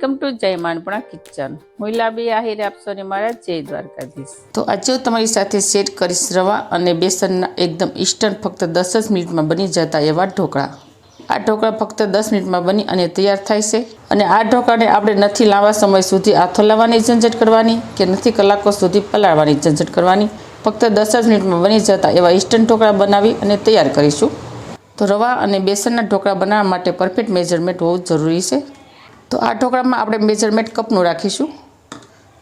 Welcome to જય માનપણા kitchen. હું લાબી આહિર આપશો ને મારા જય દ્વારકાધીશ. તો આજે હું તમારી સાથે શેર કરીશ રવા અને બેસનના એકદમ ઇન્સ્ટન્ટ ફક્ત 10 જ મિનિટમાં બની જતા એવા ઢોકળા. આ ઢોકળા ફક્ત 10 મિનિટમાં બની અને તૈયાર થાય છે. અને આ ઢોકળાને આપણે નથી લાંબા સમય સુધી આથો લાવવાની ઝંઝટ કરવાની કે નથી કલાકો સુધી પલાળવાની ઝંઝટ કરવાની. ફક્ત 10 જ મિનિટમાં બની જતા એવા ઇન્સ્ટન્ટ ઢોકળા બનાવી અને તૈયાર કરીશું. તો રવા અને બેસનના ઢોકળા બનાવવા માટે પરફેક્ટ મેજરમેન્ટ હોવું જરૂરી છે. તો આ ઢોકળામાં આપણે મેજરમેન્ટ કપનું રાખીશું.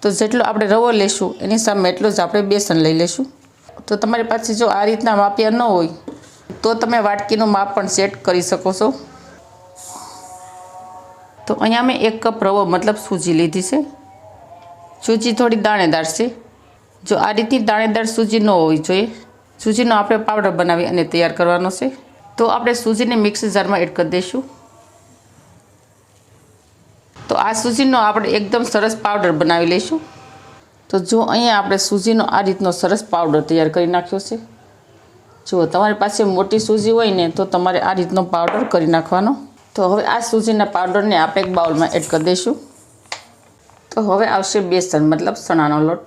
તો જેટલો આપણે રવો લઈશું એની સામે એટલું જ આપણે બેસન લઈ લઈશું. તો તમારી પાસે જો આ રીતના માપિયા ન હોય તો તમે વાટકીનું માપ પણ સેટ કરી શકો છો. તો અહીંયા મેં 1 કપ રવો મતલબ સૂજી લીધી છે. સૂજી થોડી દાણેદાર છે. જો આ રીતની દાણેદાર સૂજી ન હોવી જોઈએ. સૂજીનો આપણે પાવડર બનાવી અને તૈયાર કરવાનો છે. તો આપણે સૂજીને મિક્સર જારમાં એડ કરી દઈશું. તો આ સૂજીનો આપણે એકદમ સરસ પાવડર બનાવી લઈશું. તો જો અહીંયા આપણે સૂજીનો આ રીતનો સરસ પાવડર તૈયાર કરી નાખ્યો છે. જો તમારી પાસે મોટી સૂજી હોય ને તો તમારે આ રીતનો પાવડર કરી નાખવાનો. તો હવે આ સૂજીના પાવડરને આપણે એક બાઉલમાં એડ કરી દઈશું. તો હવે આવશે બેસન મતલબ ચણાનો લોટ.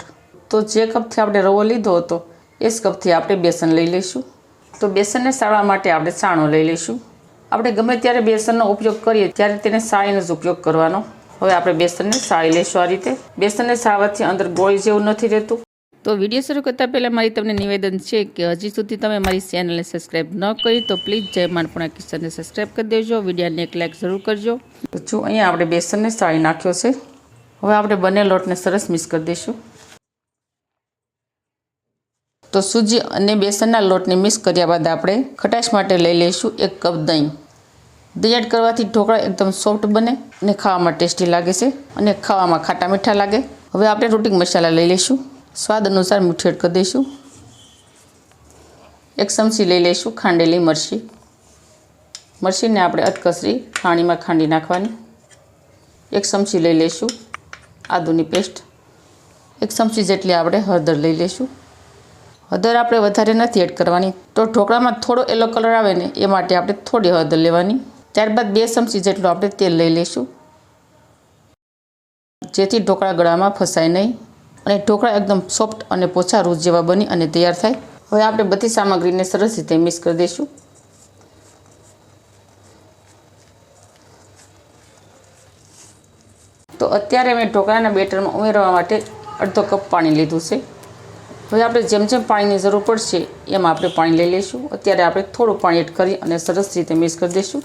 તો જે કપથી આપણે રવો લીધો હતો એ જ કપથી આપણે બેસન લઈ લઈશું. તો બેસનને સાળવા માટે આપણે ચાણો લઈ લઈશું. આપણે ગમે ત્યારે બેસનનો ઉપયોગ કરીએ ત્યારે તેને સાળીનો જ ઉપયોગ કરવાનો. હવે આપણે બેસનને સાળી લઈશું આ રીતે. બેસનને સાળવાથી અંદર ગોળી જેવું નથી રહેતું. તો વિડીયો શરૂ કરતાં પહેલાં મારી તમને નિવેદન છે કે હજી સુધી તમે મારી ચેનલને સબસ્ક્રાઈબ ન કરી તો પ્લીઝ જય માનપણા કિચનને સબસ્ક્રાઈબ કરી દેજો. વિડીયોને એક લાઈક જરૂર કરજો. તો જો અહીંયા આપણે બેસનને સાળી નાખ્યો છે. હવે આપણે બંને લોટને સરસ મિક્સ કરી દઈશું. તો સૂજી અને બેસનના લોટને મિક્સ કર્યા બાદ આપણે ખટાશ માટે લઈ લઈશું 1 કપ દહીં. દહીં એડ કરવાથી ઢોકળા એકદમ સોફ્ટ બને અને ખાવામાં ટેસ્ટી લાગે છે અને ખાવામાં ખાટા મીઠા લાગે. હવે આપણે રૂટિંગ મસાલા લઈ લઈશું. સ્વાદ અનુસાર મીઠું એડ કરી દઈશું. 1 ચમચી લઈ લઈશું ખાંડેલી મરચી. મરચીને આપણે અધકચરી ખાણીમાં ખાંડી નાખવાની. 1 ચમચી લઈ લઈશું આદુની પેસ્ટ. 1 ચમચી જેટલી આપણે હળદર લઈ લઈશું. હળદર આપણે વધારે નથી એડ કરવાની. તો ઢોકળામાં થોડો યલો કલર આવે ને એ માટે આપણે થોડી હળદર લેવાની. ત્યારબાદ 2 ચમચી જેટલું આપણે તેલ લઈ લઈશું જેથી ઢોકળા ગળામાં ફસાય નહીં અને ઢોકળા એકદમ સોફ્ટ અને પોચા રૂ જેવા બની અને તૈયાર થાય. હવે આપણે બધી સામગ્રીને સરસ રીતે મિક્સ કરી દઈશું. તો અત્યારે મેં ઢોકળાના બેટરમાં ઉમેરવા માટે અડધો કપ પાણી લીધું છે. હવે આપણે જેમ જેમ પાણીની જરૂર પડશે એમ આપણે પાણી લઈ લઈશું. અત્યારે આપણે થોડું પાણી એડ કરી અને સરસ રીતે મિક્સ કરી દઈશું.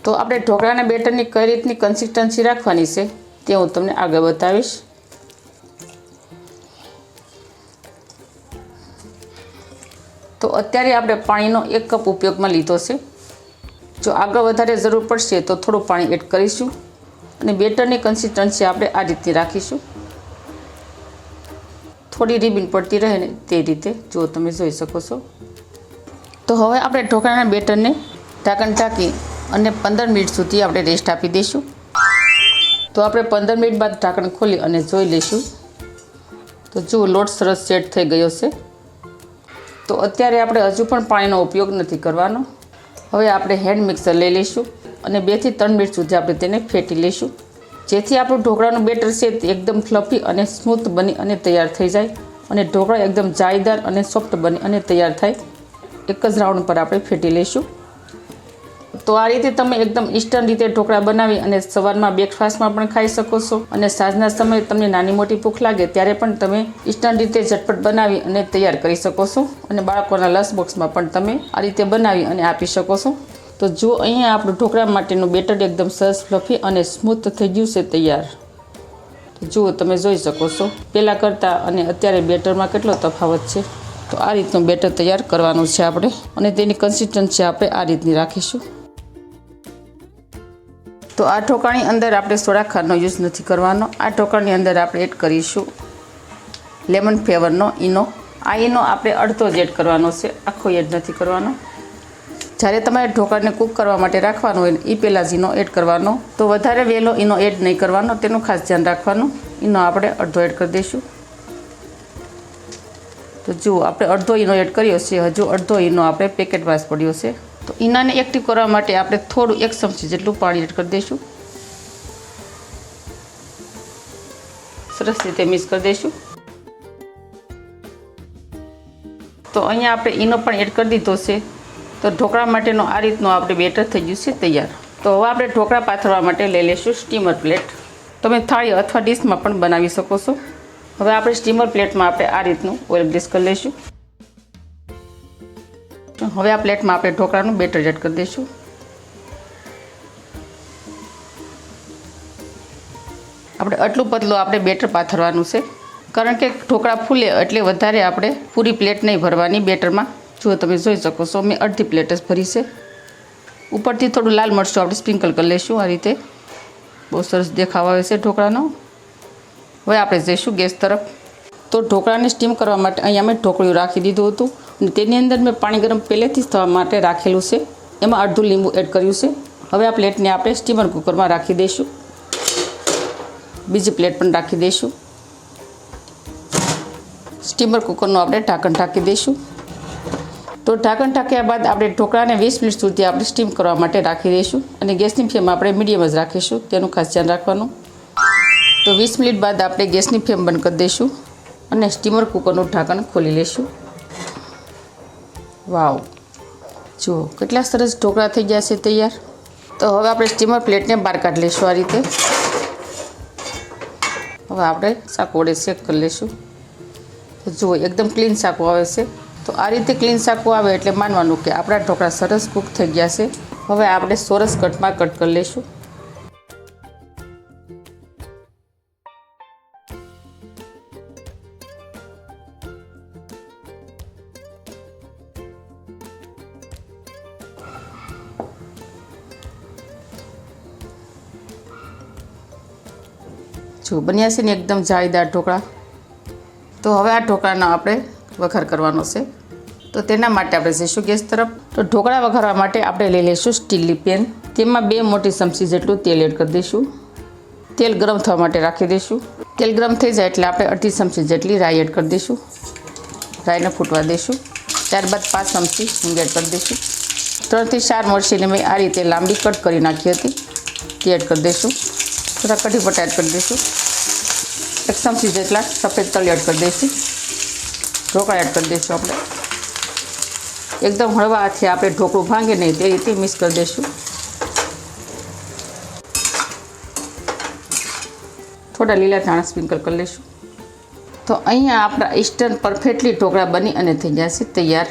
તો આપણે ઢોકળાના બેટરની કઈ રીતની કન્સિસ્ટન્સી રાખવાની છે તે હું તમને આગળ બતાવીશ. તો અત્યારે આપણે પાણીનો 1 કપ ઉપયોગમાં લીધો છે. જો આગળ વધારે જરૂર પડશે તો થોડું પાણી એડ કરીશું અને બેટરની કન્સિસ્ટન્સી આપણે આ રીતની રાખીશું. થોડી રીબીન પડતી રહે ને તે રીતે જો તમે જોઈ શકો છો. તો હવે આપણે ઢોકળાના બેટરને ઢાંકણ ઢાંકી અને 15 મિનિટ સુધી આપણે રેસ્ટ આપી દઈશું. તો આપણે 15 મિનિટ બાદ ઢાંકણ ખોલી અને જોઈ લઈશું. તો જુઓ લોટ સરસ સેટ થઈ ગયો છે. તો અત્યારે આપણે હજુ પણ પાણીનો ઉપયોગ નથી કરવાનો. હવે આપણે હેન્ડ મિક્સર લઈ લઈશું અને 2 થી 3 મિનિટ સુધી આપણે તેને ફેટી લઈશું જેથી આપણું ઢોકળાનું બેટર છે તે એકદમ ફ્લફી અને સ્મૂથ બની અને તૈયાર થઈ જાય અને ઢોકળા એકદમ જાળીદાર અને સોફ્ટ બની અને તૈયાર થાય. એક જ રાઉન્ડ પર આપણે ફેટી લઈશું. તો આ રીતે તમે એકદમ ઇન્સ્ટન્ટ રીતે ઢોકળા બનાવી અને સવારમાં બ્રેકફાસ્ટમાં પણ ખાઈ શકો છો અને સાંજના સમયે તમને નાની મોટી ભૂખ લાગે ત્યારે પણ તમે ઇન્સ્ટન્ટ રીતે ઝટપટ બનાવી અને તૈયાર કરી શકો છો અને બાળકોના લંચ બોક્સમાં પણ તમે આ રીતે બનાવી અને આપી શકો છો. તો જો અહીંયા આપણું ઢોકળા માટેનું બેટર એકદમ સરસ ફ્લફી અને સ્મૂથ થઈ ગયું છે તૈયાર. તો જુઓ તમે જોઈ શકો છો પહેલાં કરતાં અને અત્યારે બેટરમાં કેટલો તફાવત છે. તો આ રીતનું બેટર તૈયાર કરવાનું છે આપણે અને તેની કન્સિસ્ટન્સી આપણે આ રીતની રાખીશું. તો આ ઢોકળાની અંદર આપણે સોડા ખાંડનો યુઝ નથી કરવાનો. આ ઢોકળાની અંદર આપણે એડ કરીશું લેમન ફ્લેવરનો ઈનો. આ ઈનો આપણે અડધો જ એડ કરવાનો છે, આખો એડ નથી કરવાનો. જ્યારે તમારે ઢોકળાને કૂક કરવા માટે રાખવાનું હોય ને એ પહેલાં જ ઈનો એડ કરવાનો. તો વધારે વહેલો ઈનો એડ નહીં કરવાનો, તેનું ખાસ ધ્યાન રાખવાનું. ઈનો આપણે અડધો એડ કરી દઈશું. તો જુઓ આપણે અડધો ઈનો એડ કર્યો છે. હજુ અડધો ઈનો આપણે પેકેટ વાસ પડ્યો છે. તો ઈનાને એક્ટિવ કરવા માટે આપણે થોડું 1 ચમચી જેટલું પાણી એડ કરી દઈશું. સરસ રીતે મિક્સ કરી દઈશું. તો અહીંયા આપણે ઈનો પણ એડ કરી દીધો છે. તો ઢોકળા માટેનો આ રીતનો આપણે બેટર થઈ ગયું છે તૈયાર. તો હવે આપણે ઢોકળા પાથરવા માટે લઈ લઈશું સ્ટીમર પ્લેટ. તમે થાળી અથવા ડીશમાં પણ બનાવી શકો છો. હવે આપણે સ્ટીમર પ્લેટમાં આપણે આ રીતનું ઓઇલ ગ્રીસ કરી લઈશું. હવે આ પ્લેટમાં આપણે ઢોકળાનું બેટર એડ કરી દઈશું. આપણે આટલું પતલું આપણે બેટર પાથરવાનું છે, કારણ કે ઢોકળા ફૂલે એટલે વધારે આપણે પૂરી પ્લેટ નહીં ભરવાની બેટરમાં. જો તમે જોઈ શકો છો મેં અડધી પ્લેટ જ ભરી છે. ઉપરથી થોડું લાલ મરચું આપણે સ્પ્રિંકલ કરી લઈશું. આ રીતે બહુ સરસ દેખાવ આવે છે ઢોકળાનો. હવે આપણે જઈશું ગેસ તરફ. તો ઢોકળાને સ્ટીમ કરવા માટે અહીંયા મેં ઢોકળિયું રાખી દીધું હતું અને તેની અંદર મેં પાણી ગરમ પહેલેથી જ થવા માટે રાખેલું છે. એમાં અડધું લીંબુ એડ કર્યું છે. હવે આ પ્લેટને આપણે સ્ટીમર કુકરમાં રાખી દઈશું. બીજી પ્લેટ પણ રાખી દઈશું. સ્ટીમર કુકરનું આપણે ઢાંકણ ઢાંકી દઈશું. તો ઢાંકણ ઢાંક્યા બાદ આપણે ઢોકળાને 20 મિનિટ સુધી આપણે સ્ટીમ કરવા માટે રાખી દઈશું અને ગેસની ફ્લેમ આપણે મીડિયમ જ રાખીશું, તેનું ખાસ ધ્યાન રાખવાનું. તો 20 મિનિટ બાદ આપણે ગેસની ફ્લેમ બંધ કરી દઈશું અને સ્ટીમર કુકરનું ઢાંકણ ખોલી લઈશું. વાવ, જુઓ કેટલા સરસ ઢોકળા થઈ ગયા છે તૈયાર. તો હવે આપણે સ્ટીમર પ્લેટને બહાર કાઢી લઈશું આ રીતે. હવે આપણે શાક વડે શેક કરી લઈશું. તો જુઓ એકદમ ક્લીન શાકો આવે છે. તો આ રીતે ક્લીન શાકો આવે એટલે માનવાનું કે આપણા ઢોકળા સરસ કૂક થઈ ગયા છે. હવે આપણે ચોરસ કટમાં કટ કરી લઈશું. જો બન્યા છે ને એકદમ જાળીદાર ઢોકળા. તો હવે આ ઢોકળાનો આપણે વઘાર કરવાનો છે. તો તેના માટે આપણે જઈશું ગેસ તરફ. તો ઢોકળા વઘારવા માટે આપણે લઈ લઈશું સ્ટીલની પેન. તેમાં 2 મોટી ચમચી જેટલું તેલ એડ કરી દઈશું. તેલ ગરમ થવા માટે રાખી દઈશું. તેલ ગરમ થઈ જાય એટલે આપણે અડધી ચમચી જેટલી રાઈ એડ કરી દઈશું. રાઈને ફૂટવા દઈશું. ત્યારબાદ 5 ચમચી હિંગ એડ કરી દઈશું. 3 થી 4 મરચીને મેં આ રીતે લાંબી કટ કરી નાખી હતી, તે એડ કરી દઈશું. થોડા કઢી પત્તા એડ કરી દઈશું. 1 ચમચી જેટલા સફેદ તલ એડ કરી દઈશું. ઢોકળા એડ કરી દઈશું. આપણે એકદમ હળવા હાથે આપણે ઢોકળું ભાંગે નહીં તે રીતે મિક્સ કરી દઈશું. થોડા લીલા ધાણા સ્પ્રિંકલ કરી લઈશું. તો અહીંયા આપણા ઇન્સ્ટન્ટ પરફેક્ટલી ઢોકળા બની અને થઈ ગયા છે તૈયાર.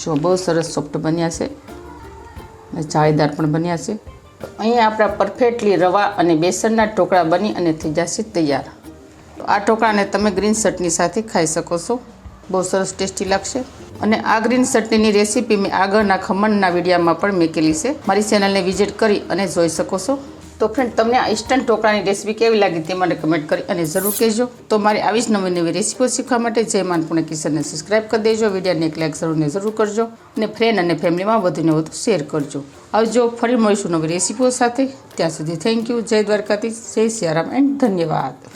જો બહુ સરસ સોફ્ટ બન્યા છે અને જાળીદાર પણ બન્યા છે. તો અહીંયા આપણા પરફેક્ટલી રવા અને બેસનના ઢોકળા બની અને થઈ જશે તૈયાર. તો આ ઢોકળાને તમે ગ્રીન ચટણી સાથે ખાઈ શકો છો. બહુ સરસ ટેસ્ટી લાગશે. અને આ ગ્રીન ચટણીની રેસીપી મેં આગળના ખમણના વિડીયોમાં પણ મૂકેલી છે. મારી ચેનલને વિઝિટ કરી અને જોઈ શકો છો. તો ફ્રેન્ડ, તમને આ ઇન્સ્ટન્ટ ઢોકળાની રેસીપી કેવી લાગી તે મને કમેન્ટ કરી અને જરૂર કહેજો. તો મારી આવી જ નવી નવી રેસીપીઓ શીખવા માટે જય માનપૂર્ણ કિચનને સબસ્ક્રાઈબ કરી દેજો. વિડીયોને એક લાઈક જરૂર કરજો અને ફ્રેન્ડ અને ફેમિલીમાં વધુને વધુ શેર કરજો. આવજો, ફરી મળીશું નવી રેસીપીઓ સાથે. ત્યાં સુધી થેન્ક યુ. જય દ્વારકાધીશ, જય સિયારામ એન્ડ ધન્યવાદ.